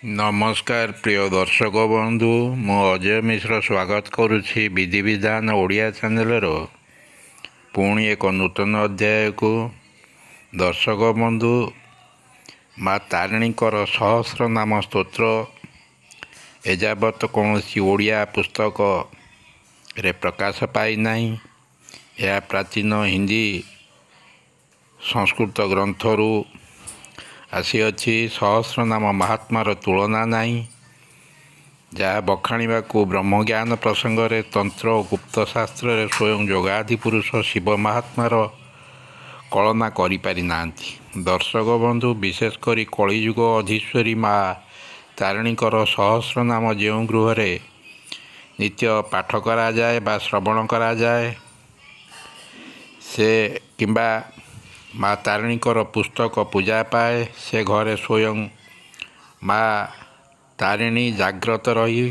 नमस्कार प्रिय दर्शक बंधु मु अजय मिश्र स्वागत करुछि विधि विधान ओडिया चैनल पुणी एक नूतन अध्याय को। दर्शक बंधु माँ तारिणी सहस्र नाम स्तोत्र एजावत कौन ओडिया पुस्तक रे प्रकाश पाई नहीं। यह प्राचीन हिंदी संस्कृत ग्रंथरू आसीअछि। सहस्र नाम महात्मार तुलना नहीं। जहाँ बखाणा को ब्रह्मज्ञान प्रसंग रे तंत्र और गुप्त शास्त्र रे स्वयं जोगादि पुरुष शिव महात्मार कलना करि पारि नांती। दर्शक बंधु विशेषकर कलिजुग अधीश्वरी माँ तारिणी सहस्र नाम जो गृह नित्य पाठ करा जाए बा श्रवण करा जाए से किंबा माँ तारिणी पुस्तक पूजा पाए से घरे स्वयं माँ तारिणी जाग्रत रही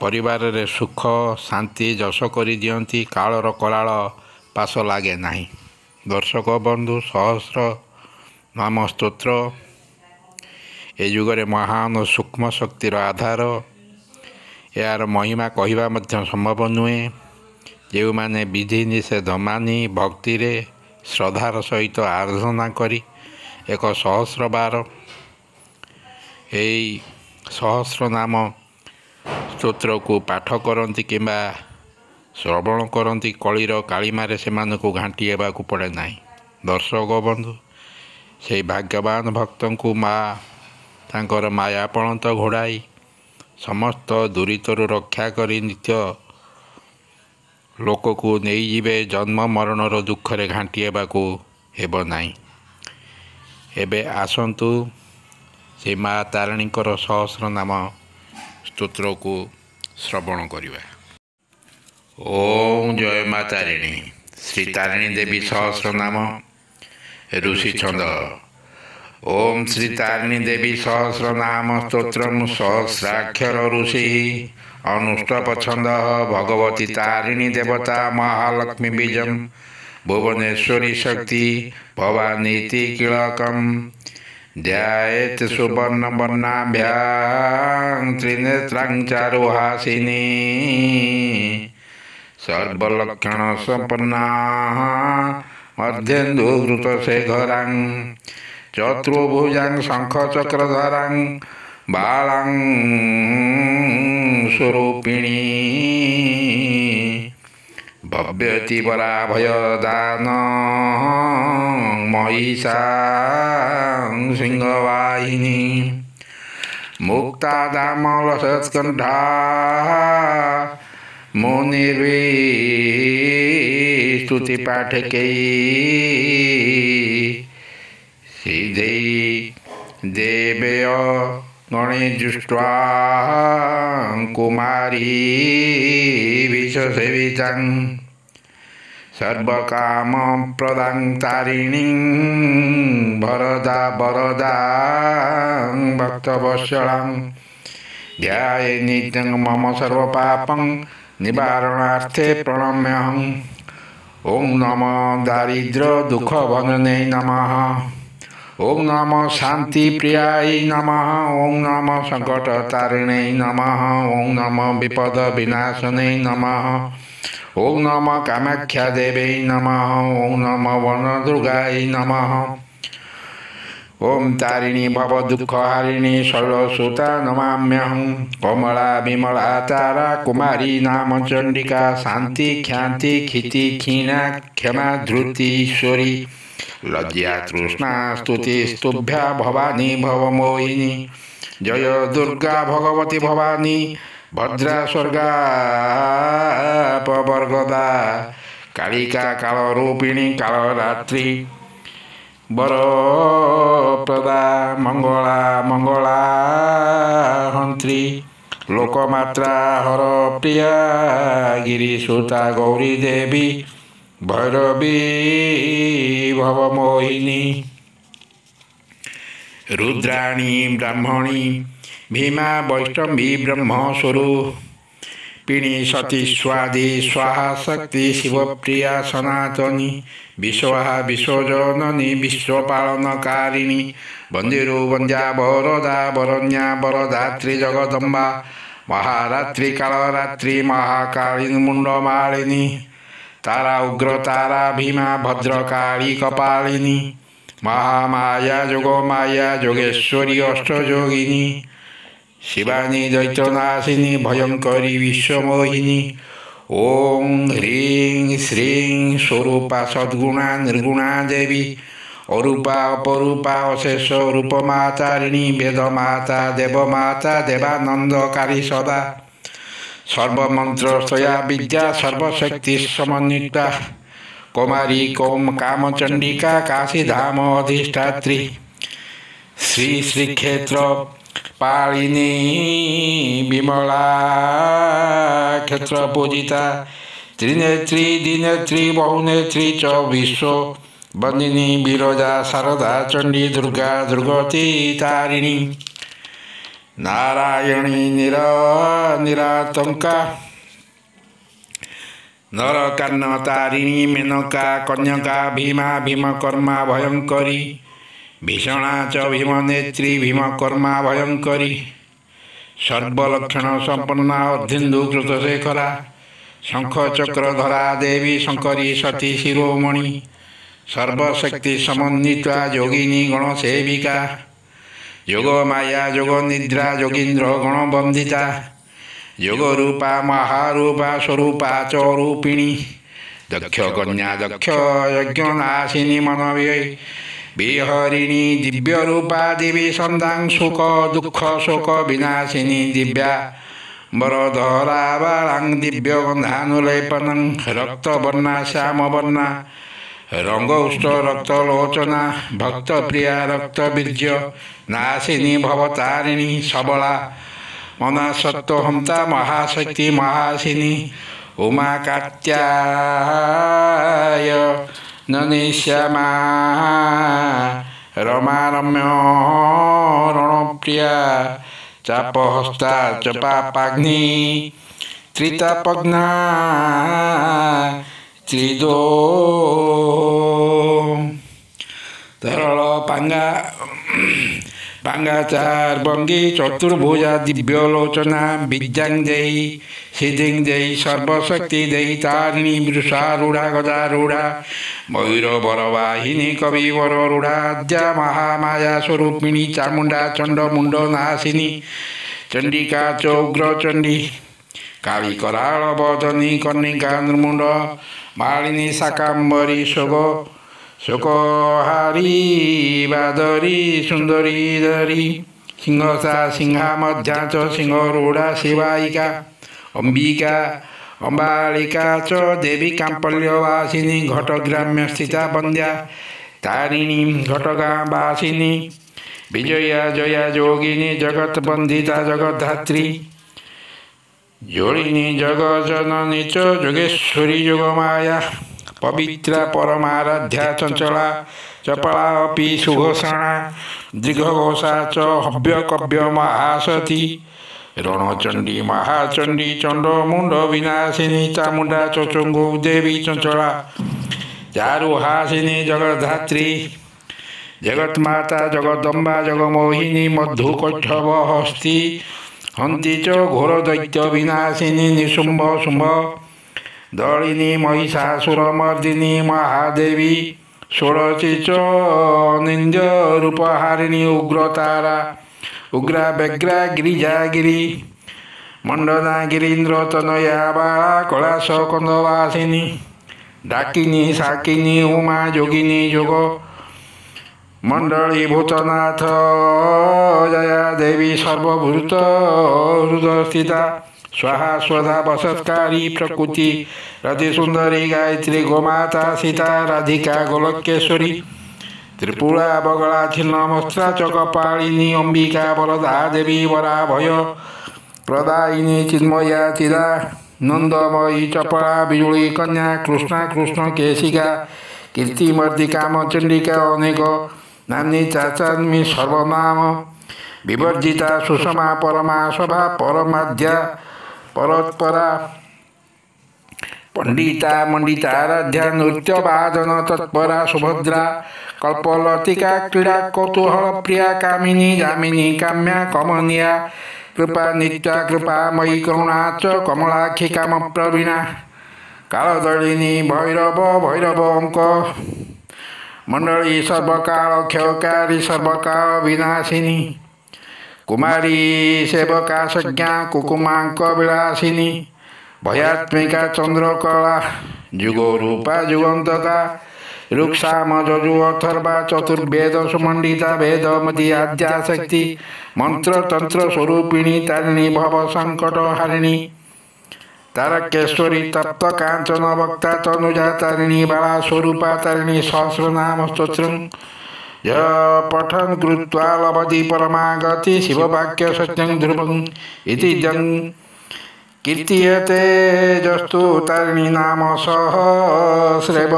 परिवार रे सुख शांति जश कर दियंती। कालर कराल पास लागे नहीं। दर्शक बंधु सहस्र नाम स्तोत्र ए जुगरे महान सूक्ष्म शक्तिर आधार। यार महिमा कहवा संभव नुहे। जो माने विधि निषेध मानी भक्ति रे श्रद्धार सहित आराधना करी एक सहस्र बार यही सहस्र नाम स्तोत्र को पाठ करती किंबा श्रवण करती कलिर कालीमारे से घाटी हेबाकू पड़े नहीं। दर्शक बंधु से भाग्यवान भक्त को माँ तांकर मायापण तो घोड़ाई समस्त दुरीतरु रक्षा करी नित्य लोक को नहीं जीवे जन्म मरणर दुखरे घाटी हेबाकू हेब नहीं। एबे आसंतु से माँ तारिणी सहस्र नाम स्तोत्र को श्रवण करिवा। ओम जय माँ तारिणी। श्री तारिणी देवी सहस्र नाम ऋषि छंद। ओम श्री तारिणी देवी सहस्र नाम स्तोत्रम सहस्राक्षर ऋषि अनुष्टप छंद। भगवती तारिणी देवता महालक्ष्मी बीजम भुवनेश्वरी शक्ति भवानीति किलकम ध्यायेत् सुवर्ण वर्णाभ्यां त्रिनेत्रां चारुहासिनी सर्वलक्षण संपन्ना मध्येन्दुघृतशेखरां चतुर्भुजां शंखचक्रधरां बालां स्वरूपिणी भव्यति पराभयदान महिषां सिंहवाहिनी मुक्तादामलसत्कण्ठा मुनिर्वी स्तुतिपाठकै सिद्धै देवय गणेजुष्ट्वा कुमारी विश्वसेवितां सर्वकाम प्रदां तारिणीं वरदा वरदां भक्तवत्सलां ध्याये नित्यं मम सर्वपापं निवारणार्थे प्रणम्यहम्। ओं नमो दारिद्र्य दुःखभञ्जने नमः। ओं नमो शांति प्रियाय नमः। ओं नमो संकट तारिणे नमः। ओं नमो विपद विनाशने नमः। ओं नमो कामाख्या देवे नमः। ओं नमो वनदुर्गाय नमः। ओं तारिणी भव दुःखहारिणी शैलसुता नमाम्यहं। कमला विमला तारा कुमारी नाम चंडिका शांति ख्याति खिति क्षीणा क्षमा धृति ईश्वरी लज्जा तृष्णा स्तुति स्तुभ्या भवानी भवमोहिनी जय दुर्गा भगवती भवानी भद्रा स्वर्गा पवर्गदा कालिका कालरूपिणी कालरात्रि वरप्रदा मंगला मंगला हंत्री लोकमात्रा हर प्रिया गिरिसुता गौरी देवी भैरवी भवमोहिनी रुद्राणी ब्राह्मणी भीमा वैष्णवी ब्रह्मस्वरूप पिणी सती स्वादी स्वाहा शक्ति शिवप्रिया सनातनी विश्वाहा विश्वजननी विश्वपालनकारिणी वंदिरु वंद्या वरदा वरण्या वरदात्री जगदम्बा महारात्रि कालरात्रि महाकाली मुंडमालिनी तारा उग्र तारा भीमा भद्रकाली कपालिनी महामाया जोगमाया जोगेश्वरी अष्टयोगिनी शिवानी दैत्यनाशिनी भयंकरी विश्वमोहिनी ओं ह्रीं श्रीं स्वरूपा सद्गुणा निर्गुणा देवी अरूपा अपरूपा अशेष रूपमातारिणी वेदमाता देवमाता देवानंदकारी सदा सर्वमंत्रस्तया विद्या सर्वशक्ति समन्विता कुमारी कौम कामचंडिका काशीधाम अधिष्ठात्री श्री श्रीक्षेत्र पालिनी विमला क्षेत्र पूजिता त्रिनेत्री दिनेत्री बहुनेत्री च विश्व बंदिनी विरजा शारदा चंडी दुर्गा दुर्गति तारिणी नारायणी निरातंका नरकान्न तारिणी मेनका कन्यका भीमा भीमकर्मा भयंकरी भीषणा च भीमनेत्री भीमकर्मा भयंकरी सर्वलक्षण संपन्ना अर्धेन्दु कृतशेखरा शंखचक्रधरा देवी शंकरी सती शिरोमणि सर्वशक्ति समन्विता योगिनी गणसेविका योगमाया योगनिद्रा योगींद्र गणवंदिता योगरूपा महारूपा स्वरूपा च रूपिणी दक्ष कन्या दक्ष यज्ञनाशिनी मनव्यय विहरिणी दिव्यरूपा देवी सन्दां सुख दुख शोक विनाशिनी दिव्या वरधरा बालां दिव्यगन्धानुलेपनं रक्तवर्णा श्यामवर्णा रंगौष्ठ रक्तलोचना भक्तप्रिया रक्तबीर्य नाशिनी भवतारिणी सबला मनासत्वहंता महाशक्ति महाशिनी उमा कात्याय ननिश्यामा रमा रम्य रणप्रिया चापहस्ता चपापाग्नि त्रितापग्ना त्रिदो तरल पांगा पांगाचार बंगी चतुर्भुजा दिव्यलोचना विद्यांग देई सिद्धिं देई सर्वशक्ति देई तारिणी वृषारूढ़ा गदारूढ़ा मयूर बरवाहिनी कविवर रूढ़ाद्या महामाया स्वरूपिणी चामुंडा चंड मुंड नाशिनी चंडिका चौग्र चंडी काली कराल बदनी कन्निका निर्मुंड मालिनी शाकांबरी शोकहारी बादरी सुंदरी दरी सिंहसा सिंहा मध्या च सिंहरूढ़ा शिवायिका अंबिका अम्बालिका च देवी कांपल्यवासिनी घटग्राम्य स्थिता वंद्या तारिणी घटगांवासिनी विजया जया योगिनी जगत वंदिता जगद्धात्री जोड़िनी जगजननी च योगेश्वरी योगमाया पवित्रा परमाराध्या चंचला चपला अपि सुघोषणा दीर्घघोषा च हव्यकव्य महासती रणचंडी महाचंडी चंड मुंड विनाशिनी चामुंडा चचुंगु देवी चंचला चारुहासिनी जगद्धात्री जगन्माता जगदम्बा जगमोहिनी मधुकैठव हस्ती हंती च घोर दैत्य विनाशिनी निशुंभ शुंभ दलिनी महिषासुरमर्दिनी महादेवी षोडशी च निंद रूपहारिणी उग्रतारा उग्रा व्यग्रा गिरिजागिरी मंडना गिरीन्द्र तनया बाला कैलास कंदवासिनी डाकिनी साकिनी उमा योगिनी योग मंडली भूतनाथ जया देवी सर्वभूत हृदय स्थिता स्वाहा स्वधा वसत्कारी प्रकृति रति सुंदरी गायत्री गोमाता सीता राधिका गोलकेश्वरी त्रिपुरा बगला छिन्नमस्त्रा चकपालिनी अंबिका वरदा देवी वरा भय प्रदायिनी चिन्मया चिदा नंदमयी चपला बिजुली कन्या कृष्णा कृष्ण केशिका कीर्तिमर्दी कामचंडिका अनेक नानी चाचान्मी सर्वनाम विवर्जिता सुषमा परमा सभा परमाध्या परोत्परा पंडिता मंडिताराध्या नृत्य वादन तत्परा सुभद्रा कल्पलतिका क्रीड़ा कौतूहल प्रिया कामिनी जामिनी काम्या कमनीया कृपा नित्या कृपा मयि करुणा च कमलाक्षी काम प्रवीणा कालदलिनी भैरव भैरव अंक मंडली सर्वकाल क्षयकारी सर्वकाल विनाशिनी कुमारी सेवका संज्ञा कुकुमांक विलासिनी भयात्मिका चंद्रकला जुगो रूपा जुगंतका रुक्षाम जजु अथर्वा चतुर्वेद सुमंडिता वेदमती आद्याशक्ति मंत्र तंत्र स्वरूपिणी तारिणी भव संकट हारिणी तारकेश्वरी तप्त कांचन वक्ता तनुजा तारिणी बाला स्वरूपा तारिणी सहस्रनाम स्तोत्रम् पठन कृत्वा लभति परमागति शिववाक्य सत्यं ध्रुवम् इति जं कीर्त्यते जस्तु तारिणी नाम सहस्रेवं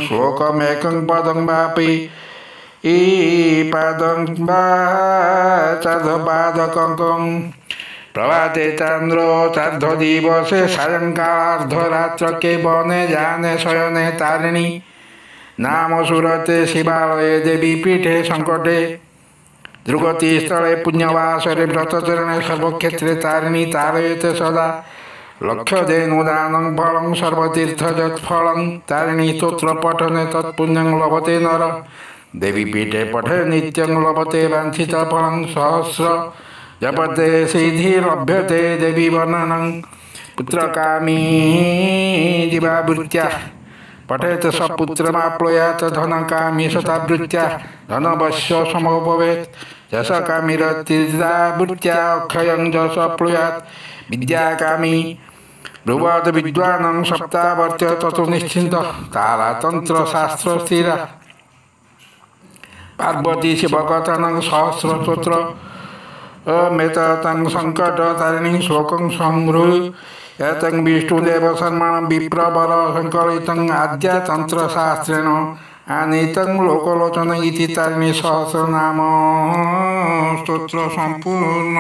श्लोकमेकं पदं वापि पादं वा चार्धपादकं प्रभाते चांद्रो चार्ध दिवसे सायंकालार्धरात्रके वने जाने शयने तारिणी नाम सुरते शिवालये देवी पीठे संकटे दुर्गति स्थले पुण्यवासरे व्रतचरणे सर्वक्षेत्रे तारिणी तारयते सदा लक्षधेनुदानं फलं सर्वतीर्थजत्फलं तारिणी स्तोत्र पठने तत्पुण्यं लभते नर देवी पीठे पठे नित्यं लभते वाञ्छितफलं सहस्र जपते सिद्धिर्लभ्यते देवी वर्णनं पुत्रकामी दिवावृत्त्या पठेत सपुत्रमाप्नुयात् धनकामी शतावृत्त्या धनवश्य समो भवेत् यशकामीरतिर्दावृत्त्या अक्षयं यश प्नुयात् विद्याकामी ब्रुवद् विद्वानं सप्तावर्त्य ततो निश्चिन्तः तारातन्त्रशास्त्रस्थिरा पार्वती शिवकथनं सहस्रस्तोत्र मेततं संकट तारिणी श्लोकं संहृय यतं विष्णुदेव सम्मानं विप्रवर संकलितं आद्य तंत्रशास्त्रेण आनीतं लोकलोचन इति तारिणी सहस्रनाम स्तोत्र संपूर्ण।